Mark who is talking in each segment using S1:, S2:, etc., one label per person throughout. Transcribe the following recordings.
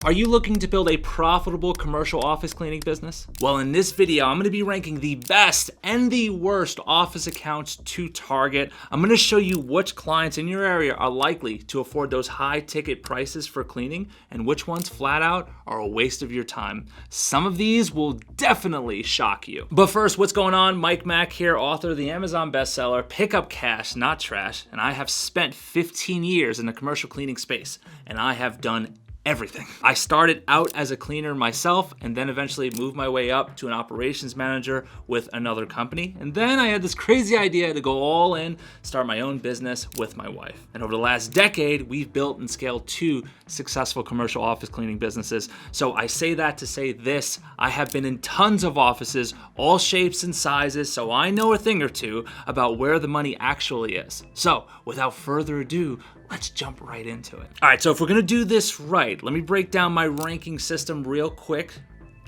S1: Are you looking to build a profitable commercial office cleaning business? Well, in this video, I'm going to be ranking the best and the worst office accounts to target. I'm going to show you which clients in your area are likely to afford those high ticket prices for cleaning and which ones flat out are a waste of your time. Some of these will definitely shock you. But first, what's going on? Mike Mack here, author of the Amazon bestseller, Pick Up Cash, Not Trash, and I have spent 15 years in the commercial cleaning space, and I have done everything. I started out as a cleaner myself and then eventually moved my way up to an operations manager with another company. And then I had this crazy idea to go all in, start my own business with my wife. And over the last decade, we've built and scaled 2 successful commercial office cleaning businesses. So I say that to say this: I have been in tons of offices, all shapes and sizes, so I know a thing or two about where the money actually is. So without further ado, let's jump right into it. All right, so if we're gonna do this right, let me break down my ranking system real quick.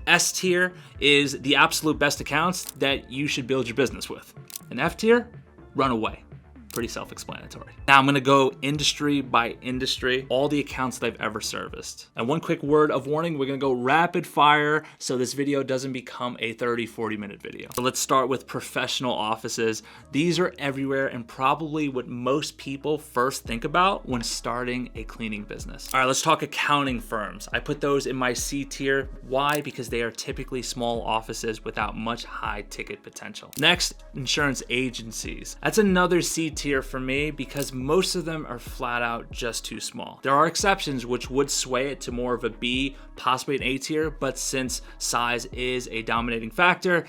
S1: S tier is the absolute best accounts that you should build your business with. And F tier, run away. Pretty self-explanatory. Now I'm gonna go industry by industry, all the accounts that I've ever serviced. And one quick word of warning, we're gonna go rapid fire so this video doesn't become a 30-40 minute video. So let's start with professional offices. These are everywhere and probably what most people first think about when starting a cleaning business. All right, let's talk accounting firms. I put those in my C tier. Why? Because they are typically small offices without much high ticket potential. Next, insurance agencies. That's another C tier for me because most of them are flat out just too small. There are exceptions which would sway it to more of a B, possibly an A tier, but since size is a dominating factor,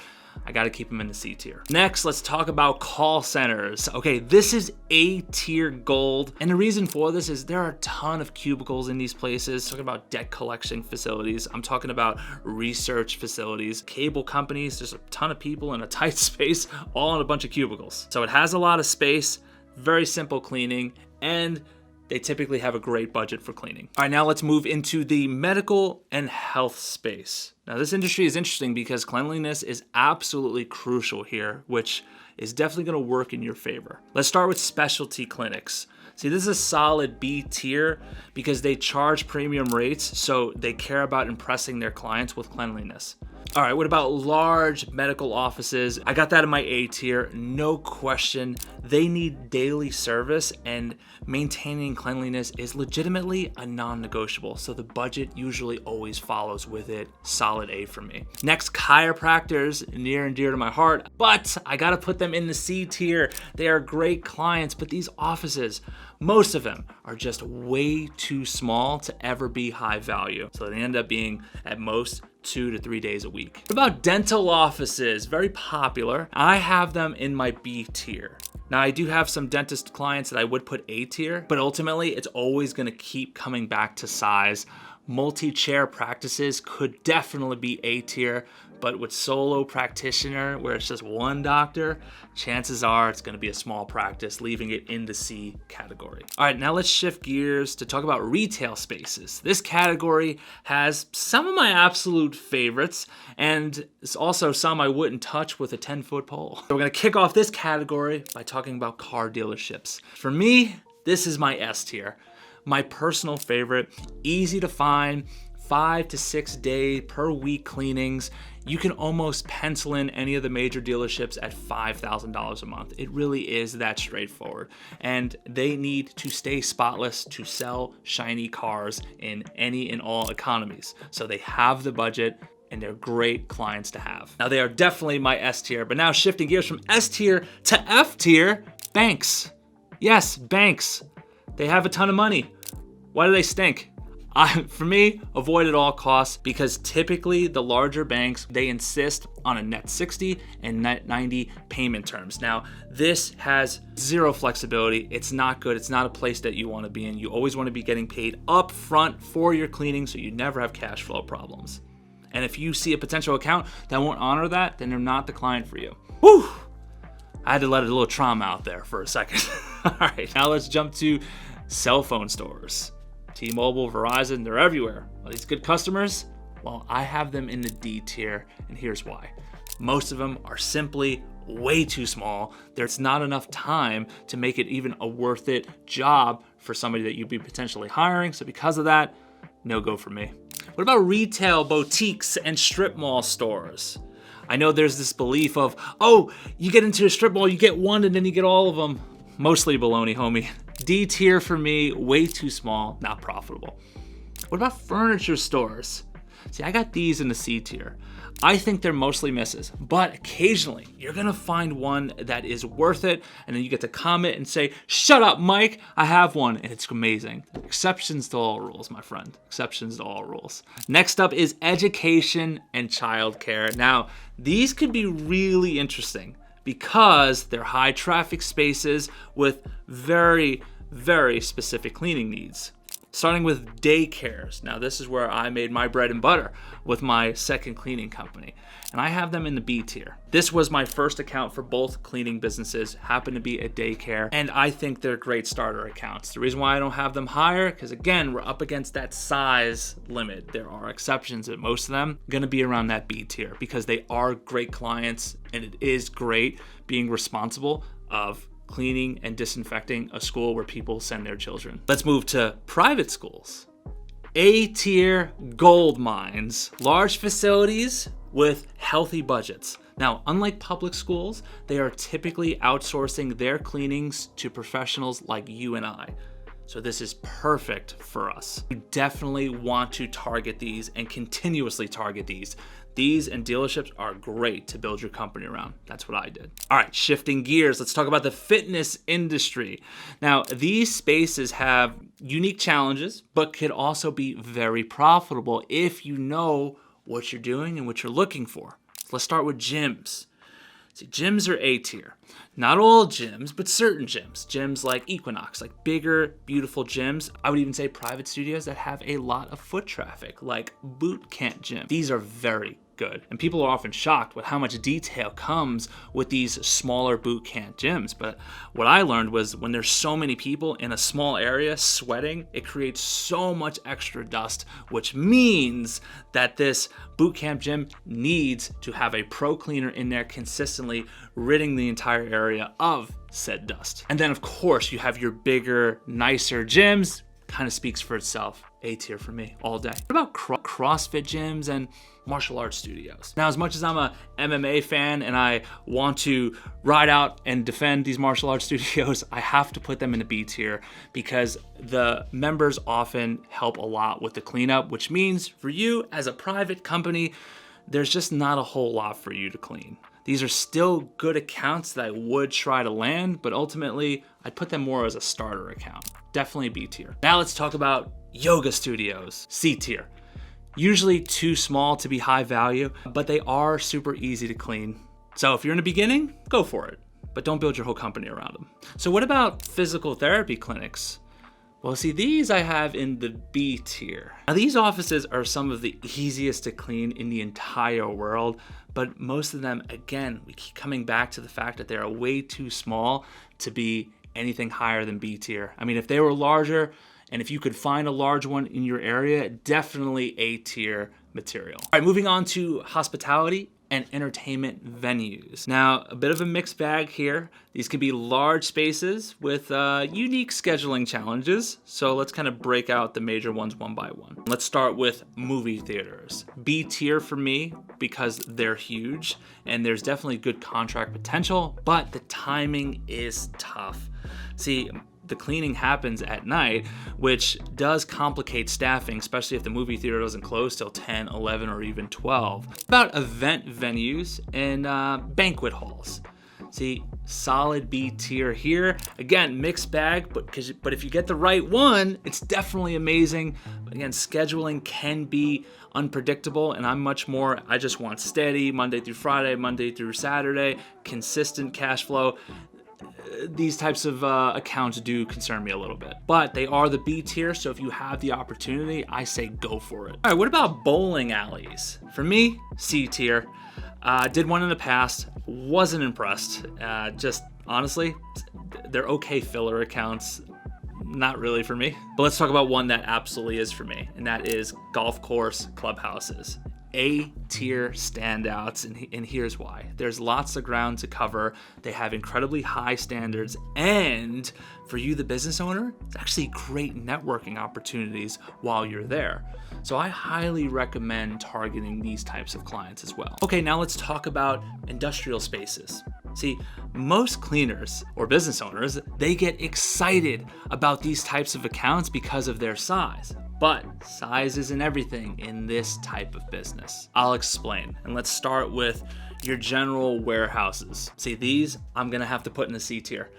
S1: I gotta keep them in the C tier. Next, let's talk about call centers. Okay, this is A tier gold. And the reason for this is there are a ton of cubicles in these places. Talking about debt collection facilities. I'm talking about research facilities, cable companies. There's a ton of people in a tight space, all in a bunch of cubicles. So it has a lot of space, very simple cleaning, and they typically have a great budget for cleaning. All right, now let's move into the medical and health space. Now this industry is interesting because cleanliness is absolutely crucial here, which is definitely gonna work in your favor. Let's start with specialty clinics. See, this is a solid B tier because they charge premium rates, so they care about impressing their clients with cleanliness. All right, what about large medical offices? I got that in my A tier, no question. They need daily service and maintaining cleanliness is legitimately a non-negotiable. So the budget usually always follows with it. Solid A for me. Next, chiropractors, near and dear to my heart, but I gotta put them in the C tier. They are great clients, but these offices, most of them are just way too small to ever be high value. So they end up being at most 2 to 3 days a week. What about dental offices? Very popular. I have them in my B tier. Now I do have some dentist clients that I would put A tier, but ultimately it's always gonna keep coming back to size. Multi-chair practices could definitely be A tier, but with solo practitioner, where it's just one doctor, chances are it's gonna be a small practice, leaving it in the C category. All right, now let's shift gears to talk about retail spaces. This category has some of my absolute favorites, and it's also some I wouldn't touch with a 10-foot pole. So we're gonna kick off this category by talking about car dealerships. For me, this is my S tier. My personal favorite, easy to find, 5 to 6 day per week cleanings. You can almost pencil in any of the major dealerships at $5,000 a month. It really is that straightforward. And they need to stay spotless to sell shiny cars in any and all economies. So they have the budget and they're great clients to have. Now they are definitely my S tier, but now shifting gears from S tier to F tier, banks. Yes, banks. They have a ton of money. Why do they stink? For me, avoid at all costs because typically the larger banks, they insist on a net 60 and net 90 payment terms. Now, this has zero flexibility. It's not good. It's not a place that you want to be in. You always want to be getting paid up front for your cleaning so you never have cash flow problems. And if you see a potential account that won't honor that, then they're not the client for you. Whew! I had to let a little trauma out there for a second. All right, now let's jump to cell phone stores. T-Mobile, Verizon, they're everywhere. Are these good customers? Well, I have them in the D tier, and here's why. Most of them are simply way too small. There's not enough time to make it even a worth it job for somebody that you'd be potentially hiring. So because of that, no go for me. What about retail, boutiques, and strip mall stores? I know there's this belief of, oh, you get into a strip mall, you get one and then you get all of them. Mostly baloney, homie. D tier for me, way too small, not profitable. What about furniture stores? See, I got these in the C tier. I think they're mostly misses, but occasionally you're gonna find one that is worth it, and then you get to comment and say, shut up, Mike, I have one, and it's amazing. Exceptions to all rules, my friend. Exceptions to all rules. Next up is education and childcare. Now, these could be really interesting because they're high traffic spaces with very, very specific cleaning needs. Starting with daycares. Now this is where I made my bread and butter with my second cleaning company. And I have them in the B tier. This was my first account for both cleaning businesses, happened to be a daycare, and I think they're great starter accounts. The reason why I don't have them higher, because again, we're up against that size limit. There are exceptions, but most of them gonna be around that B tier because they are great clients, and it is great being responsible of cleaning and disinfecting a school where people send their children. Let's move to private schools. A tier gold mines, large facilities with healthy budgets. Now, unlike public schools, they are typically outsourcing their cleanings to professionals like you and I. So this is perfect for us. You definitely want to target these and continuously target these. These and dealerships are great to build your company around. That's what I did. All right, shifting gears, let's talk about the fitness industry. Now, these spaces have unique challenges, but could also be very profitable if you know what you're doing and what you're looking for. Let's start with gyms. See, gyms are A tier. Not all gyms, but certain gyms. Gyms like Equinox, like bigger, beautiful gyms. I would even say private studios that have a lot of foot traffic, like Boot Camp Gym. These are very good. And people are often shocked with how much detail comes with these smaller boot camp gyms. But what I learned was when there's so many people in a small area sweating, it creates so much extra dust, which means that this boot camp gym needs to have a pro cleaner in there consistently ridding the entire area of said dust. And then of course you have your bigger, nicer gyms. Kind of speaks for itself. A tier for me all day. What about CrossFit gyms and martial arts studios? Now, as much as I'm a MMA fan and I want to ride out and defend these martial arts studios, I have to put them in the B tier because the members often help a lot with the cleanup, which means for you as a private company, there's just not a whole lot for you to clean. These are still good accounts that I would try to land, but ultimately I'd put them more as a starter account. Definitely B tier. Now let's talk about yoga studios, C tier. Usually too small to be high value, but they are super easy to clean. So if you're in the beginning, go for it, but don't build your whole company around them. So what about physical therapy clinics? Well, see, these I have in the B tier. Now these offices are some of the easiest to clean in the entire world, but most of them, again, we keep coming back to the fact that they are way too small to be anything higher than B tier. I mean, if they were larger, and if you could find a large one in your area, definitely A tier material. All right, moving on to hospitality and entertainment venues. Now, a bit of a mixed bag here. These can be large spaces with unique scheduling challenges. So let's kind of break out the major ones one by one. Let's start with movie theaters. B tier for me because they're huge and there's definitely good contract potential, but the timing is tough. See, the cleaning happens at night, which does complicate staffing, especially if the movie theater doesn't close till 10, 11, or even 12. About event venues and banquet halls. See, solid B tier here. Again, mixed bag, but if you get the right one, it's definitely amazing. But again, scheduling can be unpredictable, and I'm much more, I just want steady, Monday through Friday, Monday through Saturday, consistent cash flow. These types of accounts do concern me a little bit, but they are the B tier, so if you have the opportunity, I say go for it. All right, what about bowling alleys? For me, C tier. Did one in the past, wasn't impressed. Just honestly, they're okay filler accounts, not really for me. But let's talk about one that absolutely is for me, and that is golf course clubhouses. A-tier standouts, and here's why. There's lots of ground to cover. They have incredibly high standards, and for you, the business owner, it's actually great networking opportunities while you're there. So I highly recommend targeting these types of clients as well. Okay, now let's talk about industrial spaces. See, most cleaners or business owners, they get excited about these types of accounts because of their size. But size isn't everything in this type of business. I'll explain. And let's start with your general warehouses. See, these I'm gonna have to put in the C tier.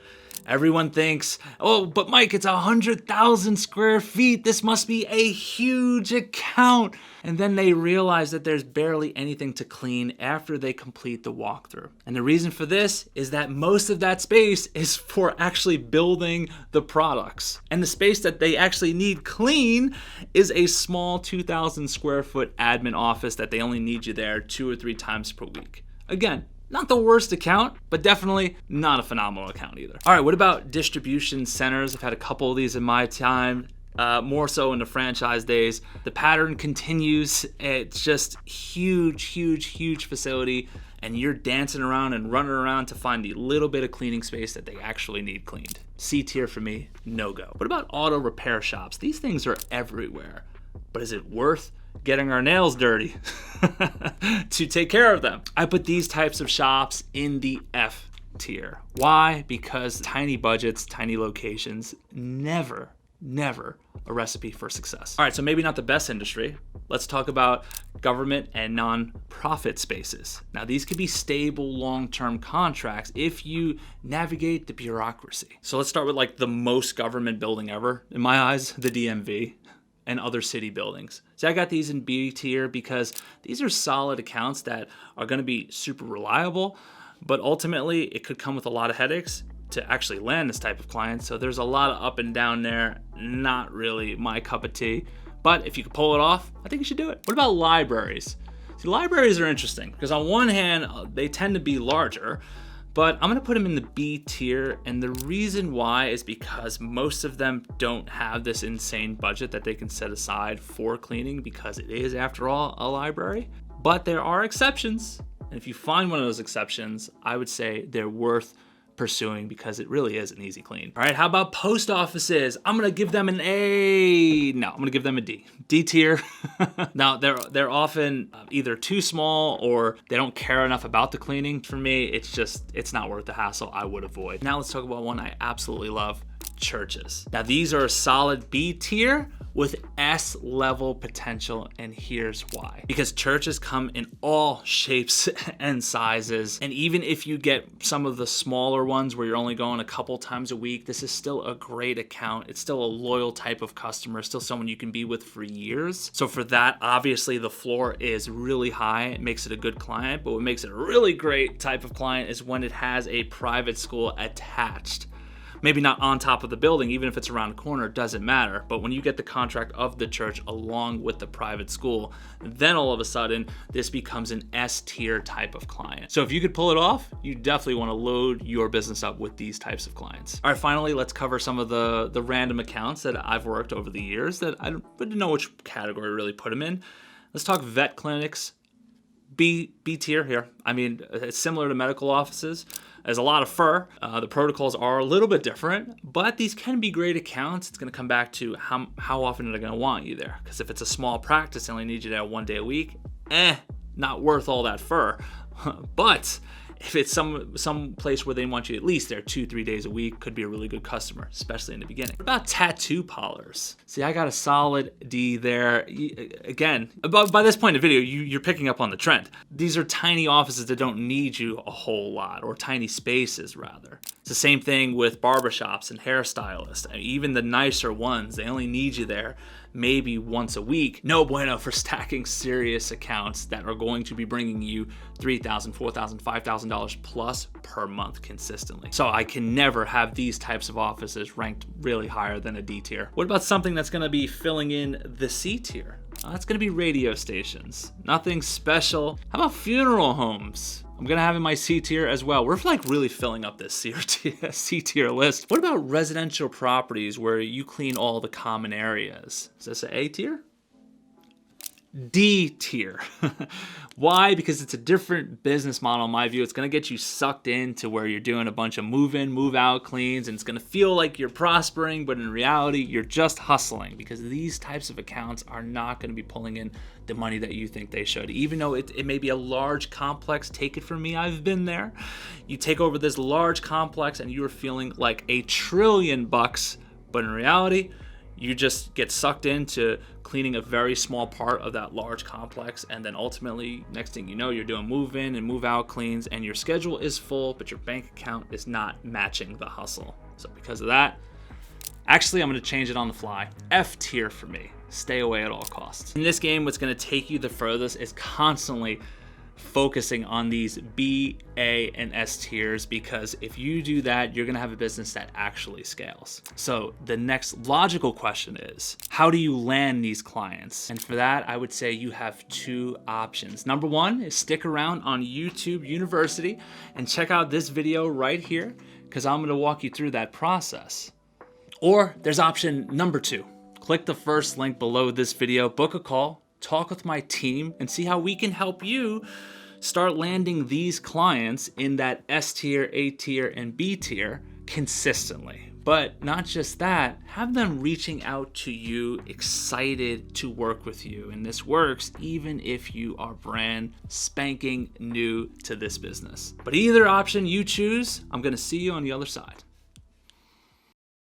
S1: Everyone thinks, oh, but Mike, it's 100,000 square feet. This must be a huge account. And then they realize that there's barely anything to clean after they complete the walkthrough. And the reason for this is that most of that space is for actually building the products. And the space that they actually need clean is a small 2,000 square foot admin office that they only need you there 2 or 3 times per week. Again, not the worst account, but definitely not a phenomenal account either. All right, what about distribution centers? I've had a couple of these in my time, more so in the franchise days. The pattern continues. It's just huge facility, and you're dancing around and running around to find the little bit of cleaning space that they actually need cleaned. C tier for me, no go. What about auto repair shops? These things are everywhere, but is it worth getting our nails dirty to take care of them? I put these types of shops in the F tier. Why? Because tiny budgets, tiny locations, never a recipe for success. All right, so maybe not the best industry. Let's talk about government and non-profit spaces. Now, these could be stable long-term contracts if you navigate the bureaucracy. So let's start with like the most government building ever, in my eyes, the DMV. And other city buildings. So I got these in B tier because these are solid accounts that are going to be super reliable, but ultimately it could come with a lot of headaches to actually land this type of client. So there's a lot of up and down there, not really my cup of tea. But if you could pull it off, I think you should do it. What about libraries? See, libraries are interesting because on one hand, they tend to be larger, but I'm gonna put them in the B tier, and the reason why is because most of them don't have this insane budget that they can set aside for cleaning because it is, after all, a library. But there are exceptions, and if you find one of those exceptions, I would say they're worth pursuing because it really is an easy clean. All right, how about post offices? I'm gonna give them an A. No, I'm gonna give them a D. D tier. Now, they're often either too small or they don't care enough about the cleaning. For me, it's not worth the hassle. I would avoid. Now let's talk about one I absolutely love, churches. Now these are a solid B tier with S level potential, and here's why. Because churches come in all shapes and sizes, and even if you get some of the smaller ones where you're only going a couple times a week, this is still a great account. It's still a loyal type of customer, still someone you can be with for years. So for that, obviously the floor is really high. It makes it a good client, but what makes it a really great type of client is when it has a private school attached. Maybe not on top of the building, even if it's around the corner, it doesn't matter. But when you get the contract of the church along with the private school, then all of a sudden, this becomes an S tier type of client. So if you could pull it off, you definitely want to load your business up with these types of clients. All right, finally, let's cover some of the random accounts that I've worked over the years that I didn't know which category to really put them in. Let's talk vet clinics. B tier here. I mean, it's similar to medical offices. There's a lot of fur. The protocols are a little bit different, but these can be great accounts. It's going to come back to how often are they going to want you there. Because if it's a small practice, they only need you there 1 day a week, not worth all that fur. But if it's some place where they want you at least there 2-3 days a week, could be a really good customer, especially in the beginning. What about tattoo parlors? See, I got a solid D there. Again, by this point in the video, you're picking up on the trend. These are tiny offices that don't need you a whole lot, or tiny spaces rather. It's the same thing with barbershops and hairstylists. I mean, even the nicer ones, they only need you there maybe once a week. No bueno for stacking serious accounts that are going to be bringing you $3,000, $4,000, $5,000 plus per month consistently. So I can never have these types of offices ranked really higher than a D tier. What about something that's gonna be filling in the C tier? That's gonna be radio stations. Nothing special. How about funeral homes? I'm gonna have in my C tier as well. We're like really filling up this C tier list. What about residential properties where you clean all the common areas? Is this an A tier? D tier. Why? Because it's a different business model in my view. It's going to get you sucked into where you're doing a bunch of move in, move out cleans, and it's going to feel like you're prospering, but in reality, you're just hustling, because these types of accounts are not going to be pulling in the money that you think they should. Even though it may be a large complex, take it from me, I've been there. You take over this large complex and you're feeling like $1 trillion, but in reality, you just get sucked into cleaning a very small part of that large complex, and then ultimately, next thing you know, you're doing move in and move out cleans, and your schedule is full, but your bank account is not matching the hustle. So because of that, actually, I'm going to change it on the fly. F tier for me. Stay away at all costs. In this game, what's going to take you the furthest is constantly focusing on these B, A, and S tiers, because if you do that, you're going to have a business that actually scales. So the next logical question is, how do you land these clients? And for that, I would say you have two options. Number one is stick around on YouTube University and check out this video right here, because I'm going to walk you through that process. Or there's option number two. Click the first link below this video, book a call, talk with my team, and see how we can help you start landing these clients in that S tier, A tier, and B tier consistently. But not just that, have them reaching out to you, excited to work with you. And this works even if you are brand spanking new to this business. But either option you choose, I'm gonna see you on the other side.